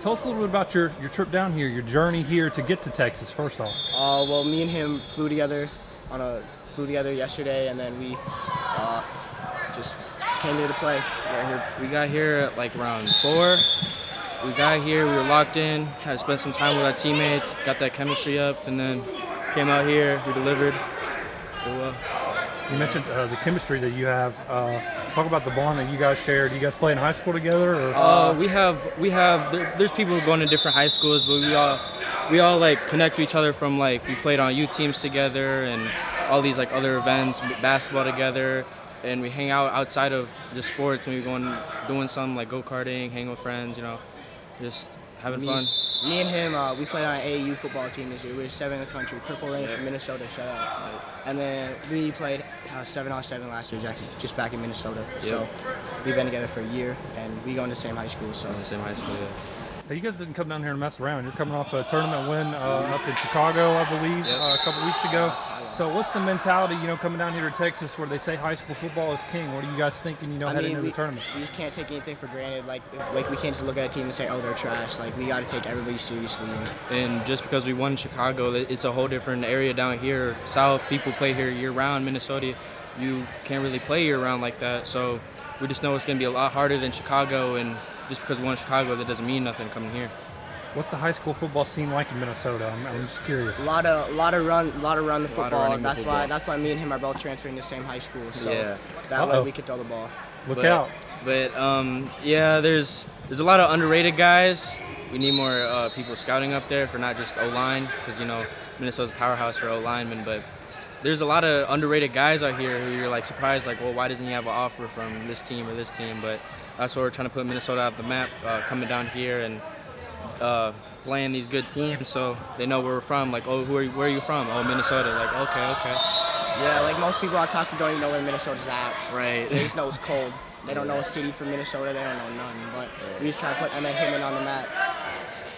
Tell us a little bit about your trip down here, your journey here to get to Texas, first off. Well, me and him flew together yesterday, and then we just came here to play. We got here at like around 4. We got here, we were locked in, had to spend some time with our teammates, got that chemistry up, and then came out here, we delivered. Well. You mentioned the chemistry that you have. Talk about the bond that you guys share. Do you guys play in high school together? Or? There's people going to different high schools, but we all like connect to each other from like, we played on youth teams together and all these like other events, basketball together, and we hang out outside of the sports and we doing some like go-karting, hang with friends, just having fun. Me and him, we played on an AAU football team this year. We were 7th in the country, Purple Rain from Minnesota, shout out. And then we played 7-on-7 last year, just back in Minnesota. Yep. So we've been together for a year, and we go in the same high school. So. In the same high school, yeah. Hey, you guys didn't come down here and mess around. You're coming off a tournament win up in Chicago, I believe, a couple weeks ago. So what's the mentality, coming down here to Texas where they say high school football is king? What are you guys thinking, heading into the tournament? We just can't take anything for granted. Like we can't just look at a team and say, oh, they're trash. Like, we got to take everybody seriously. And just because we won Chicago, it's a whole different area down here. South, people play here year-round. Minnesota, you can't really play year-round like that. So we just know it's going to be a lot harder than Chicago, and just because we won Chicago, that doesn't mean nothing coming here. What's the high school football scene like in Minnesota? I'm just curious. A lot of run the football. That's why me and him are both transferring to the same high school. So that way we can throw the ball. Look out. But there's a lot of underrated guys. We need more people scouting up there for not just O-line, because Minnesota's a powerhouse for O-linemen. But there's a lot of underrated guys out here who you're like surprised, like, well, why doesn't he have an offer from this team or this team? But that's what we're trying to put Minnesota out the map, coming down here and playing these good teams, so they know where we're from. Like, oh, where are you from? Oh, Minnesota. Like, okay. Yeah, like most people I talk to don't even know where Minnesota's at. Right. They just know it's cold. They don't know a city from Minnesota. They don't know nothing. But we just try to put Hitmen on the map.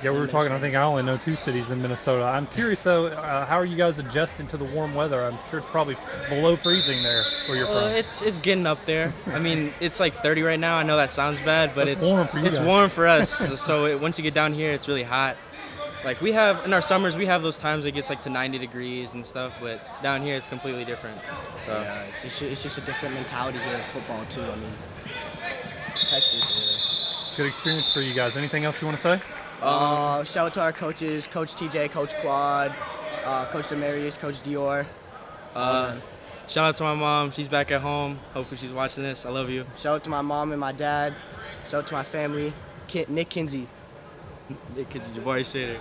Yeah, we were talking. I think I only know 2 cities in Minnesota. I'm curious though, how are you guys adjusting to the warm weather? I'm sure it's probably below freezing there where you're from. It's getting up there. I mean, it's like 30 right now. I know that sounds bad, but it's warm for you guys. Warm for us. So once you get down here, it's really hot. Like, we have in our summers, we have those times it gets like to 90 degrees and stuff, but down here it's completely different. So yeah, it's just a different mentality here in football too. I mean, Texas. Good experience for you guys. Anything else you want to say? Shout out to our coaches, Coach TJ, Coach Quad, Coach Demarius, Coach Dior. Shout out to my mom. She's back at home. Hopefully she's watching this. I love you. Shout out to my mom and my dad. Shout out to my family. Nick Kinsey. Nick Kinsey, Jabari Strader.